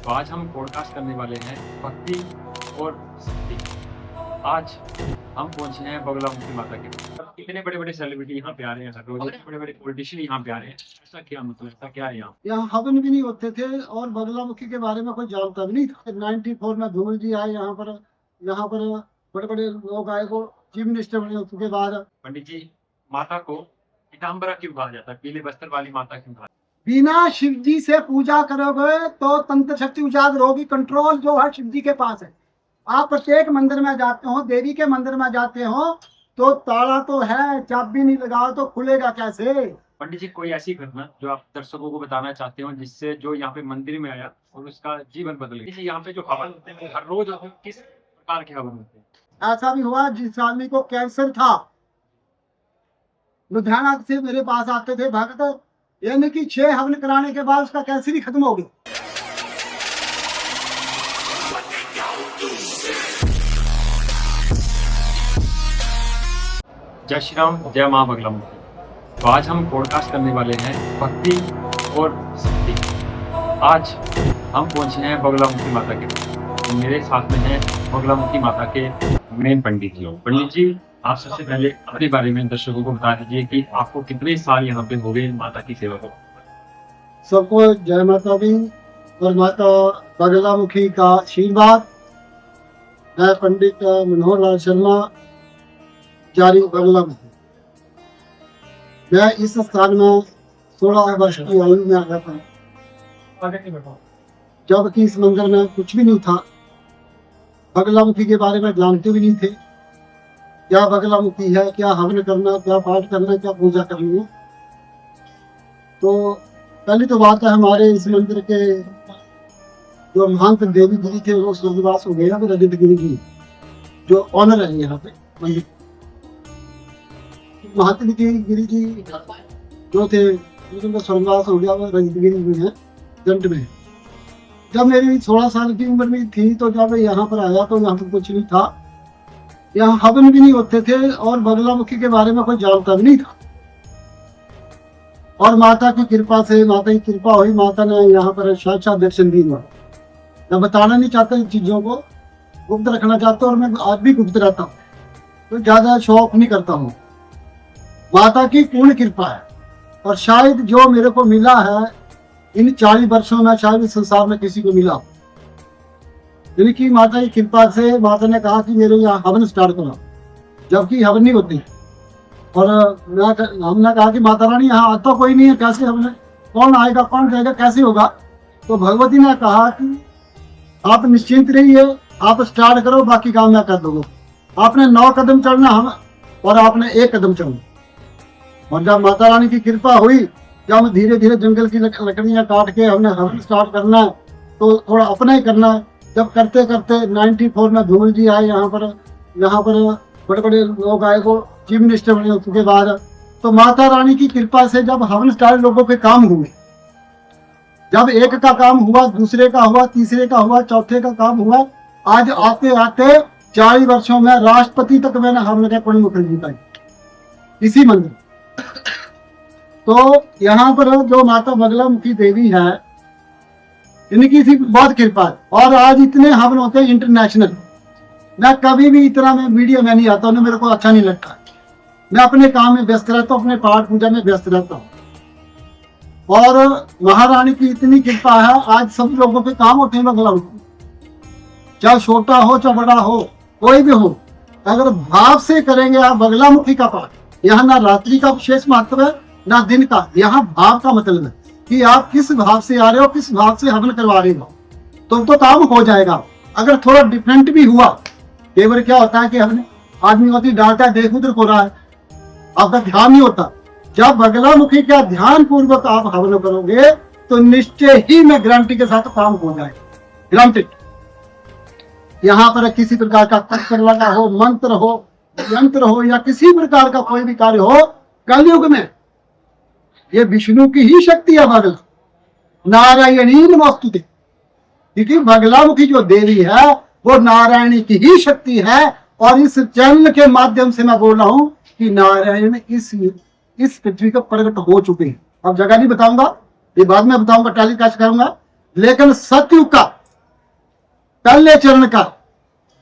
तो आज हम पॉडकास्ट करने वाले हैं भक्ति और शक्ति। आज हम पहुंचे हैं बगलामुखी माता के पास। इतने बड़े बड़े सेलिब्रिटी यहाँ पे आ रहे हैं हर रोज, इतने बड़े बड़े पॉलिटिशियन यहाँ पे आ रहे हैं। ऐसा क्या मतलब, ऐसा क्या है यहाँ? यहाँ हवन भी नहीं होते थे और बगलामुखी के बारे में कोई जानता भी नहीं था। 94 में धूमल जी आए यहाँ पर बड़े बड़े लोग आए को चीफ मिनिस्टर बने। उसके बाद पंडित जी, माता को पीताम्बरा क्यों कहा जाता है? पीले बस्तर वाली माता क्यों कहा? बिना शिव जी से पूजा करोगे तो तंत्र शक्ति उजागर होगी। कंट्रोल जो है शिव जी के पास है। आप प्रत्येक मंदिर में जाते हो, देवी के मंदिर में जाते हो तो ताला तो है, चाबी नहीं लगाओ तो खुलेगा कैसे? पंडित जी, कोई ऐसी घटना जो आप दर्शकों को बताना चाहते हो जिससे जो यहाँ पे मंदिर में आया और उसका जीवन बदल गया? यहाँ पे जो हवन होते हैं हर रोज होते हैं, किस प्रकार के हवन होते हैं? ऐसा भी हुआ जिस आदमी को कैंसर था, लुधियाना से मेरे पास आते थे भक्त, यानी कि 6 हवन कराने के बाद उसका कैंसर ही खत्म हो गया। जय श्री राम, जय माँ बगलामुखी। तो आज हम पॉडकास्ट करने वाले हैं भक्ति और शक्ति। आज हम पहुंचे हैं बगलामुखी माता के पास। तो मेरे साथ में है बगलामुखी माता के मेन पंडित जी। पंडित जी, आप सबसे पहले अपने बारे में दर्शकों को बता दीजिए कि आपको कितने साल यहाँ पे हो गए माता की सेवा को? सबको जय माता दी और माता बगलामुखी का आशीर्वाद। मैं पंडित मनोहर लाल शर्मा, जारी बगलामुखी। मैं इस स्थान में 16 वर्ष की आयु में आया था, जबकि इस मंदिर में कुछ भी नहीं था। बगलामुखी के बारे में जानते भी नहीं थे, क्या बगलामुखी है, क्या हवन करना, क्या पाठ करना, क्या पूजा करनी है। तो पहली तो बात है, हमारे इस मंदिर के जो महंत देवी गिरी थे वो स्वर्गवास हो गया। रजत गिरी जी जो ऑनर है यहाँ पे मंदिर, महंत गिरी जी जो थे उनका स्वर्गवास हो गया। वो रजत गिरी में है, जंट में। जब मेरी 16 साल की उम्र में थी तो जब यहाँ पर आया तो यहाँ पर कुछ नहीं था। यहाँ हवन भी नहीं होते थे और बगलामुखी के बारे में कोई जानता भी नहीं था। और माता की कृपा से, माता की कृपा हुई, माता ने यहाँ पर साक्षात दर्शन दिया। मैं बताना नहीं चाहता इन चीजों को, गुप्त रखना चाहता हूँ और मैं आज भी गुप्त रहता हूँ, तो ज्यादा शो ऑफ नहीं करता हूँ। माता की पूर्ण कृपा है और शायद जो मेरे को मिला है इन 40 वर्षों में शायद इस संसार में किसी को मिला। यानी कि माता की कृपा से माता ने कहा कि मेरे यहाँ हवन स्टार्ट करो, जबकि हवन नहीं होती। और हमने कहा कि माता रानी यहाँ आता कोई नहीं है, कैसे हवन, कौन आएगा, कौन जाएगा, कैसे होगा? तो भगवती ने कहा कि आप निश्चिंत रहिए, आप स्टार्ट करो, बाकी काम मैं कर दूंगा। आपने 9 कदम चढ़ना हम और आपने 1 कदम चढ़ना। और जब माता रानी की कृपा हुई, जब धीरे धीरे जंगल की लकड़ियां काट के हमने हवन स्टार्ट करना है तो थोड़ा अपना ही करना है। जब करते करते 94 में धूमल जी आए यहाँ पर बड़े बड़े लोग आए को चीफ मिनिस्टर बने। उसके बाद तो माता रानी की कृपा से जब हवन स्टार्ट लोगों के काम हुए, जब एक का काम हुआ, दूसरे का हुआ, तीसरे का हुआ, चौथे का काम हुआ, आज आते आते 40 वर्षों में राष्ट्रपति तक मैंने हवन के प्रणब मुखर्जी का इसी मंदिर। तो यहाँ पर जो माता बगलामुखी देवी है, इनकी थी बहुत कृपा है। और आज इतने हवन होते हैं इंटरनेशनल। मैं कभी भी इतना में मीडिया में नहीं आता हूँ, मेरे को अच्छा नहीं लगता। मैं अपने काम में व्यस्त रहता हूँ, अपने पाठ पूजा में व्यस्त रहता हूँ। और महारानी की इतनी कृपा है, आज सब लोगों के काम होते हैं बगलामुखी, चाहे छोटा हो चाहे बड़ा हो, कोई भी हो, अगर भाव से करेंगे आप बगलामुखी का पाठ। यहाँ ना रात्रि का विशेष महत्व है ना दिन का, यहाँ भाव का मतलब है कि आप किस भाव से आ रहे हो, किस भाव से हवन करवा रहे हो, तो काम हो जाएगा। अगर थोड़ा डिफरेंट भी हुआ, कई बार क्या होता है कि हमने आदमी होती डालता है, देख उधर हो रहा है, आपका ध्यान नहीं होता। जब बगलामुखी का ध्यान पूर्वक आप हवन करोगे तो निश्चय ही में गारंटी के साथ काम हो जाएगा, ग्रांटेड। यहाँ पर किसी प्रकार का तंत्र लगा हो, मंत्र हो, यंत्र हो या किसी प्रकार का कोई भी कार्य हो, कलयुग में ये विष्णु की ही शक्ति है। बगला नारायणी नमोस्तुते, क्योंकि बगलामुखी जो देवी है वो नारायणी की ही शक्ति है। और इस चैनल के माध्यम से मैं बोल रहा हूँ कि नारायण इस पृथ्वी पर प्रकट हो चुके हैं। अब जगह नहीं बताऊंगा, ये बाद में बताऊंगा, टेलीकास्ट करूंगा। लेकिन सतयुग का पहले चरण का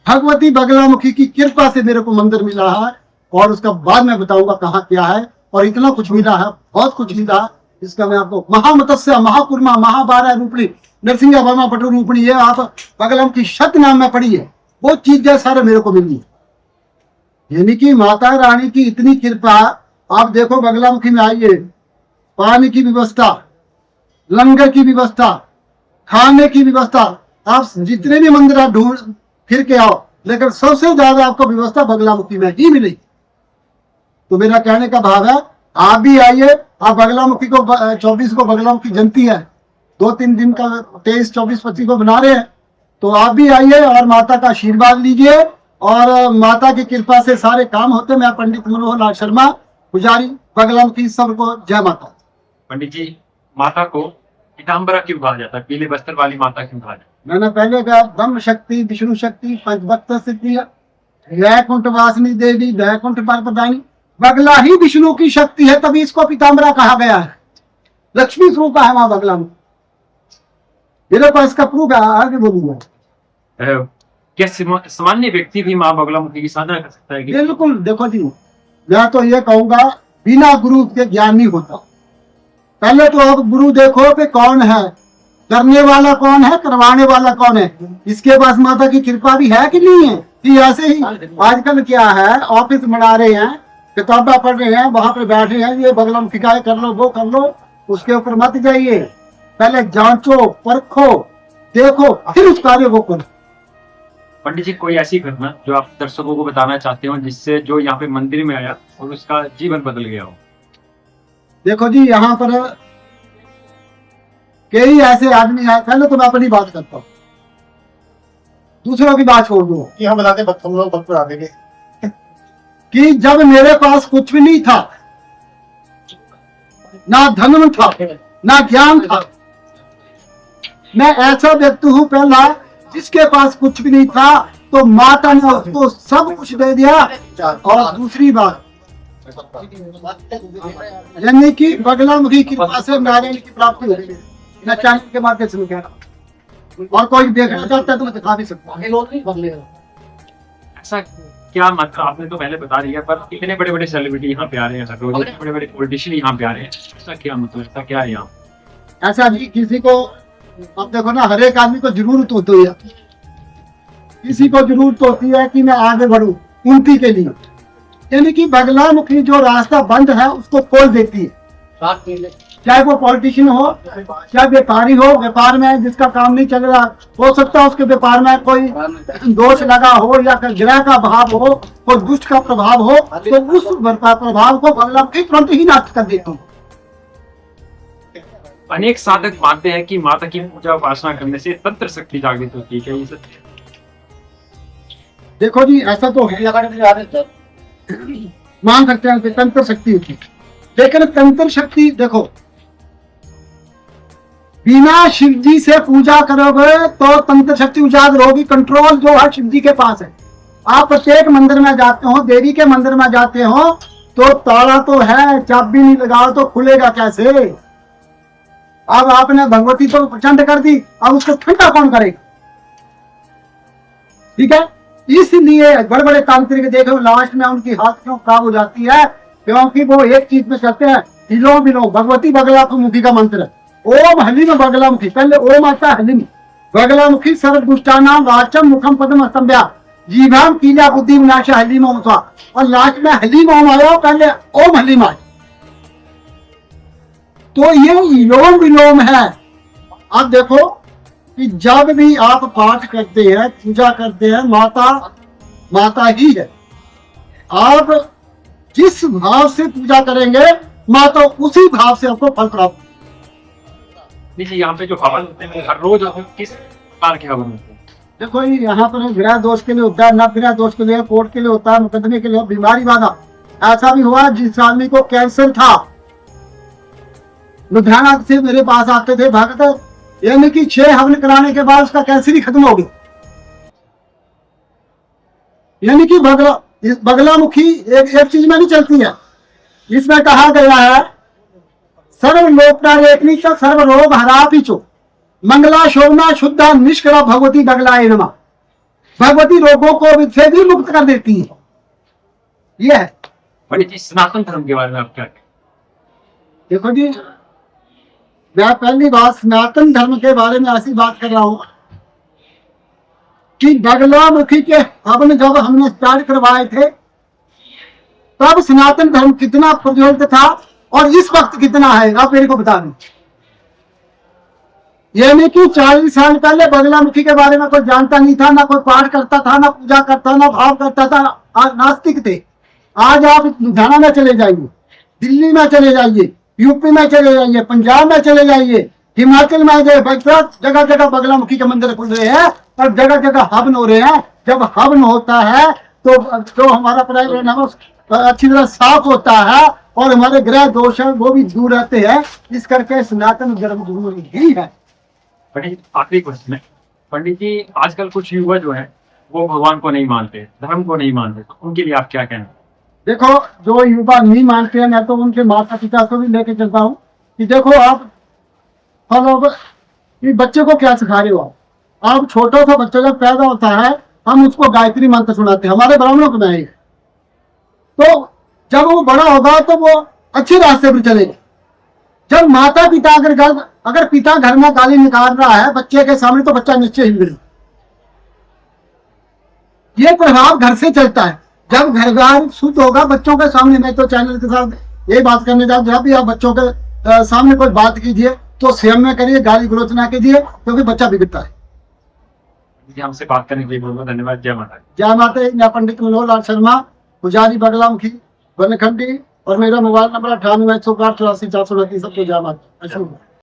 भगवती बगलामुखी की कृपा से मेरे को मंदिर मिला है, और उसका बाद में बताऊंगा कहाँ क्या है। और इतना कुछ मिला है, बहुत कुछ मिला है, इसका मैं आपको महामत्स्य महाकुर्मा महाबारा रूपणी नरसिंह वर्मा पटु रूपणी, ये आप बगलामुखी शत नाम में पढ़ी है, वो चीजें सारे मेरे को मिली है। यानी कि माता रानी की इतनी कृपा। आप देखो बगलामुखी में आइए, पानी की व्यवस्था, लंगर की व्यवस्था, खाने की व्यवस्था, आप जितने भी मंदिर आप ढूंढ फिर के आओ, लेकिन सबसे ज्यादा आपको व्यवस्था बगलामुखी में ही मिलेगी। तो मेरा कहने का भाव है, आप भी आइए। आप बगलामुखी को 24 को बगलामुखी जयंती है, 2-3 दिन का 23, 24, 25 को बना रहे हैं, तो आप भी आइए और माता का आशीर्वाद लीजिए, और माता की कृपा से सारे काम होते। मैं पंडित मनोहर लाल शर्मा, पुजारी बगलामुखी, सबको जय माता। पंडित जी, माता को पीताम्बरा क्यों कहा जाता है, पीले वस्त्र वाली माता क्यों कहा जाता मैंने पहले कहा, ब्रह्म शक्ति, विष्णु शक्ति, पंचभक्त सिद्धि, वैकुंठ वासिनी देवी, वैकुंठ पर प्रदायिनी, बगला ही विष्णु की शक्ति है, तभी इसको पीताम्बरा कहा गया है। लक्ष्मी स्वरूप है मां बगला में, मेरे पास इसका प्रूफ है, आगे बोलूंगा। है? क्या सामान्य व्यक्ति भी माँ बगलामुखी की साधना कर सकता है कि? बिल्कुल। देखो जी, मैं तो ये कहूंगा, बिना गुरु के ज्ञान नहीं होता। पहले तो आप गुरु देखो कि कौन है, करने वाला कौन है, करवाने वाला कौन है, इसके पास माता की कृपा भी है कि नहीं है। कि ऐसे ही आजकल क्या है, ऑफिस बना रहे हैं, किताबा पढ़ रहे हैं, वहां पे बैठे हैं, ये बगलामुखी का कर लो, वो कर लो, उसके ऊपर मत जाइए। पहले जांचो, परखो, देखो, फिर उस कार्य को करो। पंडित जी, कोई ऐसी घटना जो आप दर्शकों को बताना चाहते हो, जिससे जो यहाँ पे मंदिर में आया और उसका जीवन बदल गया हो? देखो जी, यहाँ पर कई ऐसे आदमी हैं, पहले तो मैं अपनी बात करता हूँ, दूसरों की बात छोड़ दो कि हम बताते वक्त हम लोग वक्त बता देंगे कि जब मेरे पास कुछ भी नहीं था, ना धन था, ना ज्ञान था, मैं ऐसा व्यक्ति हूँ पहला जिसके पास कुछ भी नहीं था, तो माता ने उसको सब कुछ दे दिया। और दूसरी बात, यानी कि बगलामुखी की कृपा से नारायण की प्राप्ति हो गई। मैं चैनल के माध्यम से कह रहा हूँ, और कोई देखना चाहता है तो मैं दिखा भी सकता हूँ। ऐसा क्या मतलब, आपने तो पहले बता दिया, पर इतने बड़े बड़े सेलिब्रिटी यहाँ पे आ रहे हैं, रोज बड़े बड़े पॉलिटिशियन यहाँ पे आ रहे हैं, ऐसा क्या मतलब, ऐसा क्या है यहाँ? ऐसा भी किसी को, अब देखो ना, हर एक आदमी को जरूरत होती है, किसी को जरूरत होती है कि मैं आगे बढ़ूं उन्नति के लिए, यानी कि बगलामुखी जो रास्ता बंद है उसको खोल देती है। चाहे वो पॉलिटिशियन हो, चाहे व्यापारी हो, व्यापार में जिसका काम नहीं चल रहा, हो सकता है उसके व्यापार में कोई दोष लगा हो, या ग्रह का भाव हो, कोई दुष्ट का प्रभाव हो, तो उस प्रभाव को बगलामुखी तुरंत ही नष्ट कर देती है। अनेक साधक मानते हैं कि माता की पूजा उपासना करने से तंत्र शक्ति जागृत होती है, क्या ये सत्य है? देखो जी, ऐसा तो है, मान सकते हैं कि तंत्र शक्ति होती है, लेकिन तंत्र शक्ति देखो, बिना शिव जी से पूजा करोगे तो तंत्र शक्ति उजागर होगी। कंट्रोल जो है शिव जी के पास है। आप प्रत्येक मंदिर में जाते हो, देवी के मंदिर में जाते हो, तो ताला तो है, चाबी नहीं लगाओ तो खुलेगा कैसे? अब आपने भगवती तो प्रचंड कर दी, अब उसको ठंडा कौन करेगा? ठीक है, इसलिए बड़े बड़े तांत्रिक देखो, लास्ट में उनकी हाथ क्यों खराब हो जाती है, क्योंकि वो एक चीज में करते हैं, हिलो बिलो। भगवती बगलामुखी का मंत्र है, ओम हलीम बगलामुखी, पहले ओम आता है हलीम, बगलामुखी सर्वदुष्टानां वाचम मुखम पदम स्तंभ्या जीभाम कीला बुद्धि विनाशा हलीम ओम स्वा, और लास्ट में हलीम ओम आया, पहले ओम हलीम आया। तो ये इलोम विलोम है। अब देखो कि जब भी आप पाठ करते हैं, पूजा करते हैं, माता ही है। आप जिस भाव से पूजा करेंगे, माता उसी भाव से आपको फल प्राप्त। नहीं, यहाँ पे जो हवन होते हैं हर रोज किस प्रकार के हवन होते हैं? देखो ये यहाँ पर ग्रह दोष के लिए होता है, नव ग्रह दोष के लिए, कोर्ट के लिए होता है, मुकदमे के लिए, बीमारी बाधा। ऐसा भी हुआ जिस आदमी को कैंसर था, लुधियाना से मेरे पास आते थे भक्त, यानी कि 6 हवन कराने के बाद उसका कैंसर ही खत्म हो गया। यानी कि बगलामुखी एक चीज में नहीं चलती है, इसमें कहा गया है सर्व लोकता रेखनी सर्व रोग हरा पीछो। मंगला शोभना शुद्धा निष्कला भगवती बगलाय नमः। भगवती रोगों को से भी मुक्त कर देती है। ये है। पंडित जी सनातन धर्म के बारे में आप क्या कहें? देखो जी, मैं पहली बात सनातन धर्म के बारे में ऐसी बात कर रहा हूं कि बगलामुखी के हवन जब हमने स्टार्ट करवाए थे तब सनातन धर्म कितना प्रज्वलित था और इस वक्त कितना है, आप मेरे को बता दें। ये नहीं कि 40 साल पहले बगलामुखी के बारे में कोई जानता नहीं था, ना कोई पाठ करता था, ना पूजा करता, ना भाव करता था, आज नास्तिक थे। आज आप लुधियाना में चले जाइए, दिल्ली में चले जाइए, यूपी में चले जाइए, पंजाब में चले जाइए, हिमाचल में जाइए, जगह जगह बगलामुखी के मंदिर खुल रहे हैं और जगह जगह हवन हो रहे हैं। जब हवन होता है तो हमारा प्राइवेट अच्छी तरह साफ होता है और हमारे ग्रह दोष है वो भी दूर रहते हैं। इस करके सनातन धर्म जरूरी ही है। पंडित आखिरी क्वेश्चन है। पंडित जी आजकल कुछ युवा जो है वो भगवान को नहीं मानते, धर्म को नहीं मानते, तो उनके लिए आप क्या कहना? देखो, जो युवा नहीं मानते हैं मैं तो उनके माता पिता को भी लेके चलता हूँ कि देखो आप फॉलो बच्चे को क्या सिखा रहे हो। आप छोटा सा बच्चा जब पैदा होता है हम उसको गायत्री मंत्र सुनाते हैं, हमारे ब्राह्मणों को में। तो जब वो बड़ा होगा तो वो अच्छे रास्ते पर चलेगा। जब माता पिता अगर पिता घर में गाली निकाल रहा है बच्चे के सामने तो बच्चा निश्चय ही गिरे। ये प्रभाव घर से चलता है। जब घर बार शुद्ध होगा बच्चों के सामने, मैं तो चैनल के साथ ये बात करने जा, जब भी आप बच्चों के सामने कोई बात कीजिए तो संयम में करिए, गाली गलौच ना कीजिए, क्योंकि बच्चा बिगड़ता है। हमसे बात करने के लिए बहुत बहुत धन्यवाद। जय माता। जय माता। मैं पंडित मनोहर लाल शर्मा, पुजारी बगलामुखी बनखंडी, और मेरा मोबाइल नंबर 98 108 84 429। सबको जय माता।